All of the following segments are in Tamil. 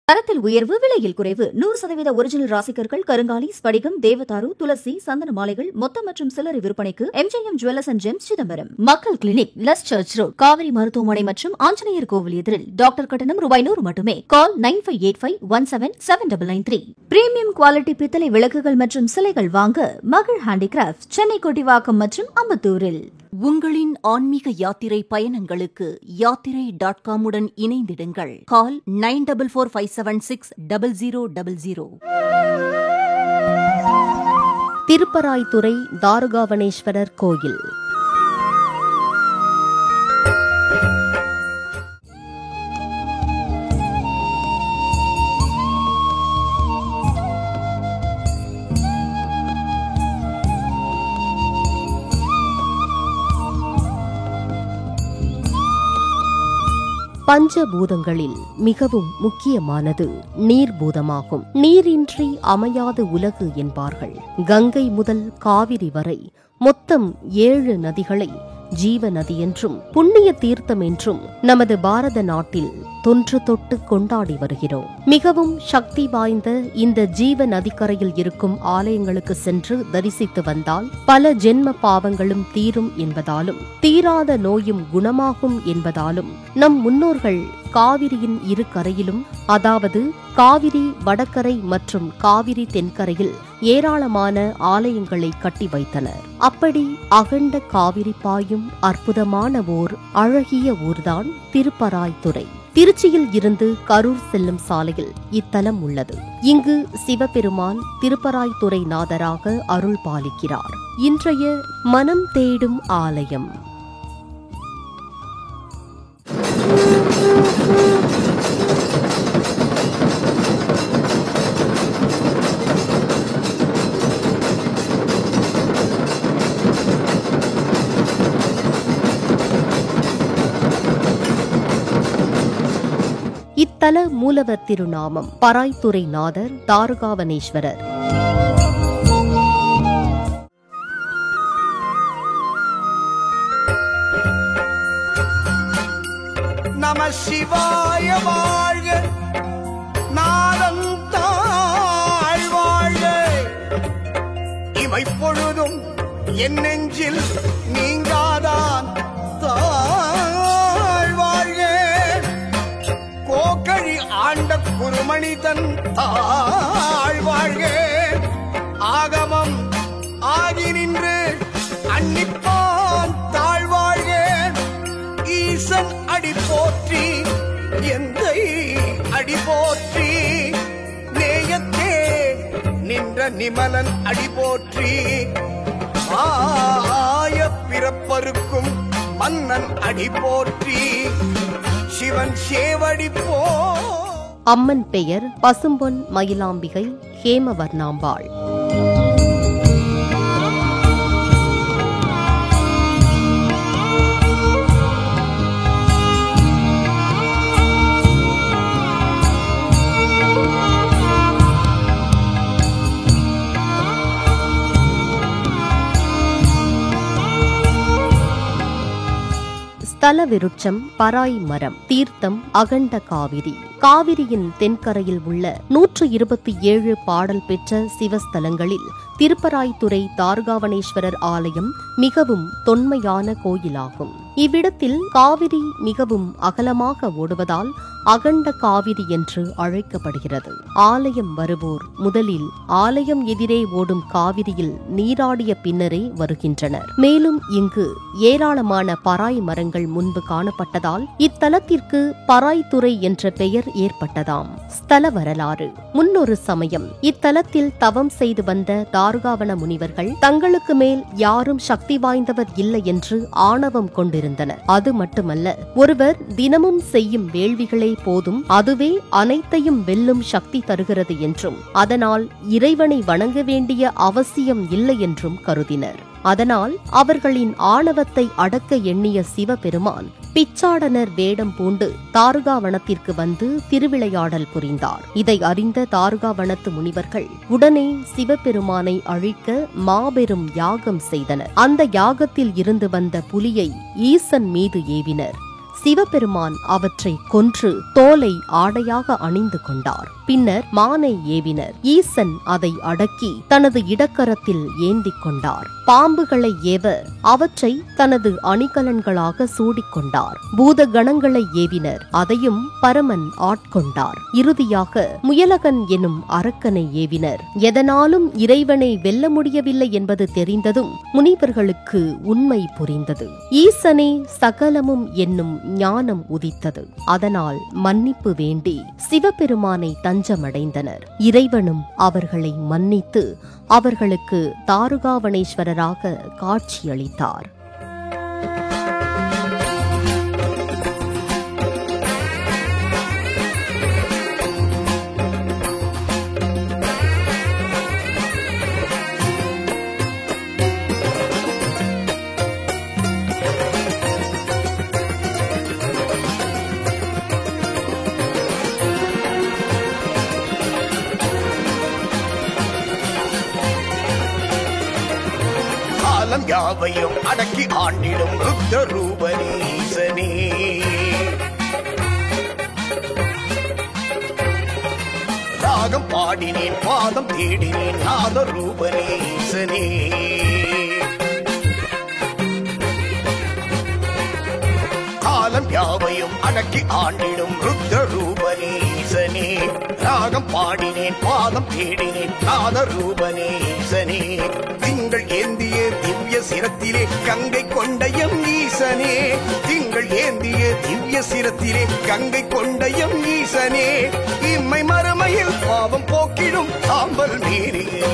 தரத்தில் உயர்வு, விலையில் குறைவு. 100% ஒரிஜினல் ராசிக்கற்கள், கருங்காலி, ஸ்படிகம், தேவதாரு, துளசி, சந்தன மாலைகள் மொத்த மற்றும் சில்லறை விற்பனைக்கு MJM jewellers and gems, Chidambaram. மக்கள் clinic, Luz search road, Kaveri மருத்துவமனை மற்றும் ஆஞ்சநேயர் கோவில் எதிரில். டாக்டர் கட்டணம் ₹100 மட்டுமே. கால் 9585177993. பிரீமியம் குவாலிட்டி பித்தளை விளக்குகள் மற்றும் சிலைகள் வாங்க மகள் ஹேண்டிகிராஃப்ட், சென்னை கொட்டிவாக்கம் மற்றும் அம்பத்தூரில். உங்களின் ஆன்மீக யாத்திரை பயணங்களுக்கு யாத்திரை.com உடன் இணைந்திடுங்கள். கால் 9445760000. திருப்பராய்த்துறை தாருகாவனேஸ்வரர் கோயில். பஞ்சபூதங்களில் மிகவும் முக்கியமானது நீர்பூதமாகும். நீரின்றி அமையாது உலகு என்பார்கள். கங்கை முதல் காவிரி வரை மொத்தம் 7 நதிகளை ஜீவ நதி என்றும் புண்ணிய தீர்த்தம் என்றும் நமது பாரத நாட்டில் தொன்று தொட்டு கொண்டாடி வருகிறோம். மிகவும் சக்தி வாய்ந்த இந்த ஜீவ நதிக்கரையில் இருக்கும் ஆலயங்களுக்கு சென்று தரிசித்து வந்தால் பல ஜென்ம பாவங்களும் தீரும் என்பதாலும் தீராத நோயும் குணமாகும் என்பதாலும் நம் முன்னோர்கள் காவிரியின் இரு கரையிலும், அதாவது காவிரி வடகரை மற்றும் காவிரி தென்கரையில் ஏராளமான ஆலயங்களை கட்டி வைத்தனர். அப்படி அகண்ட காவிரி பாயும் அற்புதமான ஓர் அழகிய ஊர்தான் திருப்பராய்த்துறை. திருச்சியில் இருந்து கரூர் செல்லும் சாலையில் இத்தலம் உள்ளது. இங்கு சிவபெருமான் திருப்பராய்த்துறை நாதராக அருள் பாலிக்கிறார். இன்றைய மனம் தேடும் ஆலயம். இத்தல மூலவர் திருநாமம் பராய்த்துறை நாதர் தாருகாவனேஸ்வரர். நம சிவாய வாழ்க, நாதந்தாள் வாழ்க, இமைப்பொழுதும் என் நெஞ்சில் நீங்காதான் தாழ் வாழ்க, கோக்கழி ஆண்ட குருமணி தன் தாழ் வாழ்க, ஆகமம் ஆகி நின்று அன்னிப்பான் தாழ் வாழ்க, ஈசன் அடி போற்றி, எந்தை அடி போற்றி, நேயத்தே நின்ற நிமலன் அடி போற்றி, ஆய பிறப்பருக்கும் மன்னன் அடி போற்றி, சிவன் சேவடி போ. அம்மன் பெயர் பசும்பொன் மயிலாம்பிகை ஹேமவர்ணாம்பாள். ஸ்தல விருட்சம் பராய் மரம். தீர்த்தம் அகண்ட காவிரி. காவிரியின் தென்கரையில் உள்ள 127 பாடல் பெற்ற சிவஸ்தலங்களில் திருப்பராய்த்துறை தாருகாவனேஸ்வரர் ஆலயம் மிகவும் தொன்மையான கோயிலாகும். இவ்விடத்தில் காவிரி மிகவும் அகலமாக ஓடுவதால் அகண்ட காவிரி என்று அழைக்கப்படுகிறது. ஆலயம் வருவோர் முதலில் ஆலயம் எதிரே ஓடும் காவிரியில் நீராடிய பின்னரே வருகின்றனர். மேலும் இங்கு ஏராளமான பராய் மரங்கள் முன்பு காணப்பட்டதால் இத்தலத்திற்கு பராய்த்துறை என்ற பெயர் ஏற்பட்டதாம். ஸ்தல வரலாறு. முன்னொரு சமயம் இத்தலத்தில் தவம் செய்து வந்த தாருகாவன முனிவர்கள் தங்களுக்கு மேல் யாரும் சக்தி வாய்ந்தவர் இல்லை என்று ஆணவம் கொண்டிருந்தனர். அது மட்டுமல்ல, ஒருவர் தினமும் செய்யும் வேள்விகளே போதும், அதுவே அனைத்தையும் வெல்லும் சக்தி தருகிறது என்றும், அதனால் இறைவனை வணங்க வேண்டிய அவசியம் இல்லை என்றும் கருதினர். அதனால் அவர்களின் ஆணவத்தை அடக்க எண்ணிய சிவபெருமான் பிச்சாடனர் வேடம் பூண்டு தாருகாவனத்திற்கு வந்து திருவிளையாடல் புரிந்தார். இதை அறிந்த தாருகாவனத்து முனிவர்கள் உடனே சிவபெருமானை அழிக்க மாபெரும் யாகம் செய்தனர். அந்த யாகத்தில் இருந்து வந்த புலியை ஈசன் மீது ஏவினர். சிவபெருமான் அவற்றை கொன்று தோலை ஆடையாக அணிந்து கொண்டார். பின்னர் மானை ஏவினர். ஈசன் அதை அடக்கி தனது இடக்கரத்தில் ஏந்திக் கொண்டார். பாம்புகளை ஏவ அவற்றை தனது அணிகலன்களாக சூடிக்கொண்டார். பூத கணங்களை ஏவினர். அதையும் பரமன் ஆட்கொண்டார். இறுதியாக முயலகன் எனும் அரக்கனை ஏவினர். எதனாலும் இறைவனை வெல்ல முடியவில்லை என்பது தெரிந்ததும் முனிவர்களுக்கு உண்மை புரிந்தது. ஈசனே சகலமும் என்னும் ஞானம் உதித்தது. அதனால் மன்னிப்பு வேண்டி சிவபெருமானை தஞ்சமடைந்தனர். இறைவனும் அவர்களை மன்னித்து அவர்களுக்கு தாருகாவணேஸ்வரராக காட்சியளித்தார். யாவையும் அடக்கி ஆண்டிடும் ருத்ர ரூபனீசனே, ராகம் பாடினேன் பாதம் தேடினேன் நாத ரூபனீசனே, காலம் யாவையும் அடக்கி ஆண்டிடும் ருத்ர ரூபனீசனே, ராகம் பாடினேன் பாதம் தேடினேன் நாத ரூபனீசனே, திங்கள் ஏந்திய திவ்ய சிரத்திலே கங்கை கொண்டயம் ஈசனே, திங்கள் ஏந்திய திவ்ய சிரத்திலே கங்கை கொண்டயம் ஈசனே, இம்மை மறுமையில் பாவம் போக்கிடும் சாம்பல் மீறியே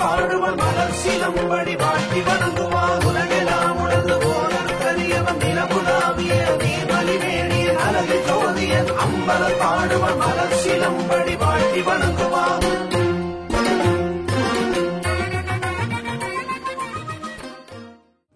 பாடுவன் மலர் சிலம்படி வாட்டி வணங்குவார் உலகெல்லாம் உணர்ந்து போதன் கரியவன் நிலபுலாவிய நீர்மலிவேணியன் அழகு ஜோதியன் அம்பல பாடுவன் மலர் சிலம்படி வாட்டி வணங்குவார்.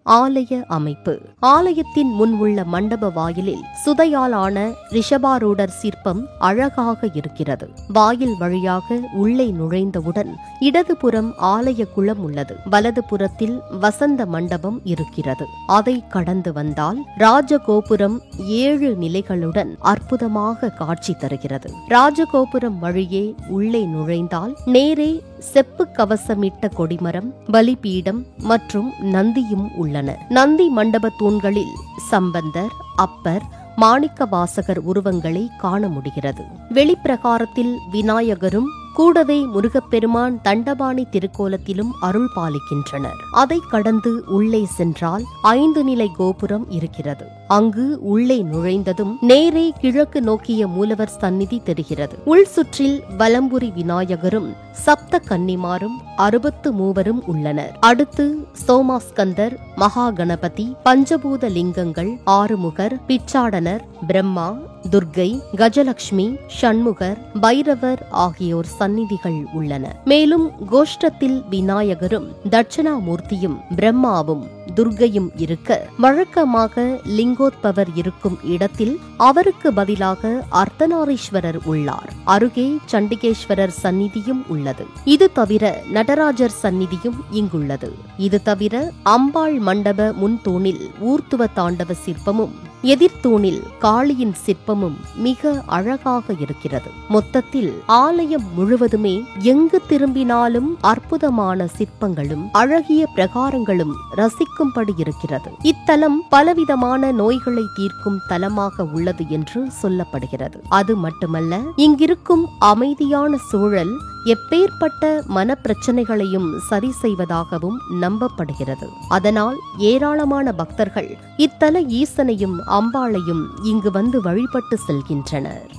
ஆலய அமைப்பு. ஆலயத்தின் முன் உள்ள மண்டப வாயிலில் சுதையால் ஆன ரிஷபாரூடர் சிற்பம் அழகாக இருக்கிறது. வாயில் வழியாக உள்ளே நுழைந்தவுடன் இடதுபுறம் ஆலய குளம் உள்ளது. வலது புறத்தில் வசந்த மண்டபம் இருக்கிறது. அதை கடந்து வந்தால் ராஜகோபுரம் 7 நிலைகளுடன் அற்புதமாக காட்சி தருகிறது. ராஜகோபுரம் வழியே உள்ளே நுழைந்தால் நேரே செப்பு கவசமிட்ட கொடிமரம், பலிபீடம் மற்றும் நந்தியும் உள்ளன. நந்தி மண்டப தூண்களில் சம்பந்தர், அப்பர், மாணிக்க வாசகர் உருவங்களை காண முடிகிறது. வெளிப்பிரகாரத்தில் விநாயகரும் கூடவே முருகப்பெருமான் தண்டபாணி திருக்கோலத்திலும் அருள் பாலிக்கின்றனர். அதை கடந்து உள்ளே சென்றால் 5 நிலை கோபுரம் இருக்கிறது. அங்கு உள்ளே நுழைந்ததும் நேரே கிழக்கு நோக்கிய மூலவர் சந்நிதி தெரிகிறது. உள் சுற்றில் வலம்புரி விநாயகரும் சப்த கன்னிமாரும் 63 உள்ளனர். அடுத்து சோமாஸ்கந்தர், மகா கணபதி, பஞ்சபூத லிங்கங்கள், ஆறுமுகர், பிச்சாடனர், பிரம்மா, துர்க்கை, கஜலட்சுமி, ஷண்முகர், பைரவர் ஆகியோர் சந்நிதிகள் உள்ளன. மேலும் கோஷ்டத்தில் விநாயகரும் தட்சணாமூர்த்தியும் பிரம்மாவும் துர்க்கையும் இருக்க, வழக்கமாக லிங்கோத்பவர் இருக்கும் இடத்தில் அவருக்கு பதிலாக அர்த்தநாரீஸ்வரர் உள்ளார். அருகே சண்டிகேஸ்வரர் சந்நிதியும் உள்ளது. இது தவிர நடராஜர் சந்நிதியும் இங்குள்ளது. இது தவிர அம்பாள் மண்டப முன்தூணில் ஊர்த்துவ தாண்டவ சிற்பமும் எதிர்த்தூணில் காளியின் சிற்பமும் மிக அழகாக இருக்கிறது. மொத்தத்தில் ஆலயம் முழுவதுமே எங்கு திரும்பினாலும் அற்புதமான சிற்பங்களும் அழகிய பிரகாரங்களும் ரசிக்கும்படி இருக்கிறது. இத்தலம் பலவிதமான நோய்களை தீர்க்கும் தலமாக உள்ளது என்று சொல்லப்படுகிறது. அது மட்டுமல்ல, இங்கிருக்கும் அமைதியான சூழல் எப்பேற்பட்ட மனப்பிரச்சனைகளையும் சரி செய்வதாகவும் நம்பப்படுகிறது. அதனால் ஏராளமான பக்தர்கள் இத்தல ஈசனையும் அம்பாளையும் இங்கு வந்து வழிபட்டு செல்கின்றனர்.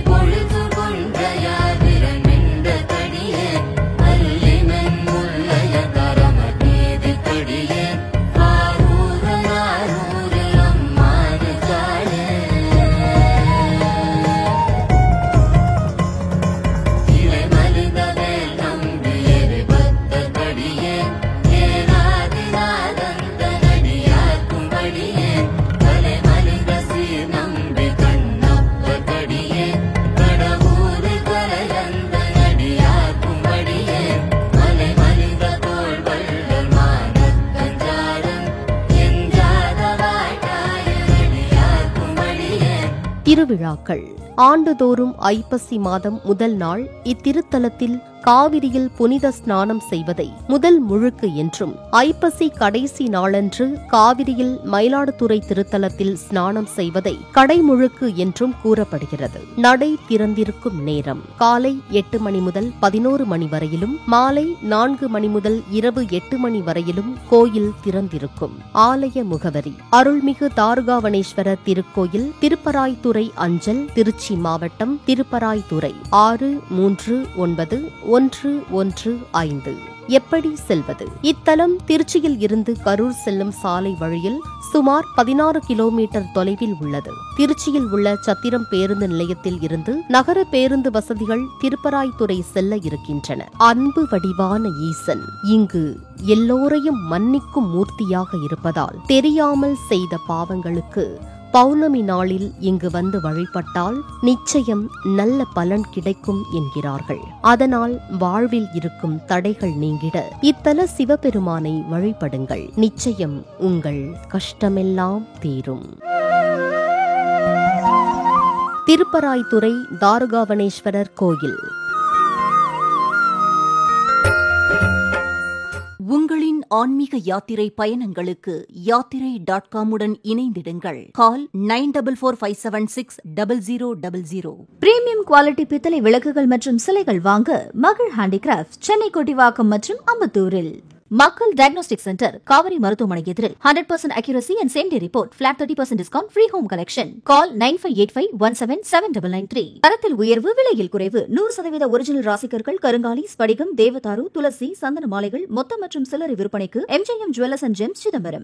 பொருள் திருவிழாக்கள். ஆண்டுதோறும் ஐப்பசி மாதம் முதல் நாள் இத்திருத்தலத்தில் காவிரியில் புனித ஸ்நானம் செய்வதை முதல் முழுக்கு என்றும், ஐப்பசி கடைசி நாளன்று காவிரியில் மயிலாடுதுறை திருத்தலத்தில் ஸ்நானம் செய்வதை கடைமுழுக்கு என்றும் கூறப்படுகிறது. நடை திறந்திருக்கும் நேரம் காலை 8 மணி முதல் 11 மணி வரையிலும், மாலை 4 மணி முதல் இரவு 8 மணி வரையிலும் கோயில் திறந்திருக்கும். ஆலய முகவரி: அருள்மிகு தாருகாவனேஸ்வரர் திருக்கோயில், திருப்பராய்த்துறை அஞ்சல், திருச்சி மாவட்டம், திருப்பராய்த்துறை 639115. எப்படி செல்வது? இத்தலம் திருச்சியில் இருந்து கரூர் செல்லும் சாலை வழியில் சுமார் 16 கிலோமீட்டர் தொலைவில் உள்ளது. திருச்சியில் உள்ள சத்திரம் பேருந்து நிலையத்தில் இருந்து நகர பேருந்து வசதிகள் திருப்பராய்த்துறை செல்ல இருக்கின்றன. அன்பு வடிவான ஈசன் இங்கு எல்லோரையும் மன்னிக்கும் மூர்த்தியாக இருப்பதால் தெரியாமல் செய்த பாவங்களுக்கு பௌர்ணமி நாளில் இங்கு வந்து வழிபட்டால் நிச்சயம் நல்ல பலன் கிடைக்கும் என்கிறார்கள். அதனால் வாழ்வில் இருக்கும் தடைகள் நீங்கிட இத்தல சிவபெருமானை வழிபடுங்கள். நிச்சயம் உங்கள் கஷ்டமெல்லாம் தீரும். திருப்பராய்த்துறை தாருகாவனேஸ்வரர் கோயில். உங்களின் ஆன்மீக யாத்திரை பயணங்களுக்கு யாத்திரை.com-உடன் இணைந்திடுங்கள். கால் 9445760000. பிரீமியம் குவாலிட்டி பித்தளை விளக்குகள் மற்றும் சிலைகள் வாங்க மகள் ஹேண்டிகிராஃப்ட், சென்னை கொட்டிவாக்கம் மற்றும் அம்பத்தூரில். மக்கள் டயக்னோஸ்டிக் சென்டர், காவிரி மருத்துவமனை எதிரில். 100% accuracy and same day report, flat 30% discount, free home collection. Call 9585177993. தரத்தில் உயர்வு, விலையில் குறைவு. 100% ஒரிஜினல் ராசிக்கர்கள், கருங்காலி, ஸ்படிகம், தேவதாரு, துளசி, சந்தன மாலைகள் மொத்த மற்றும் சில்லறை விற்பனைக்கு MJM Jewellers and Gems, Chidambaram.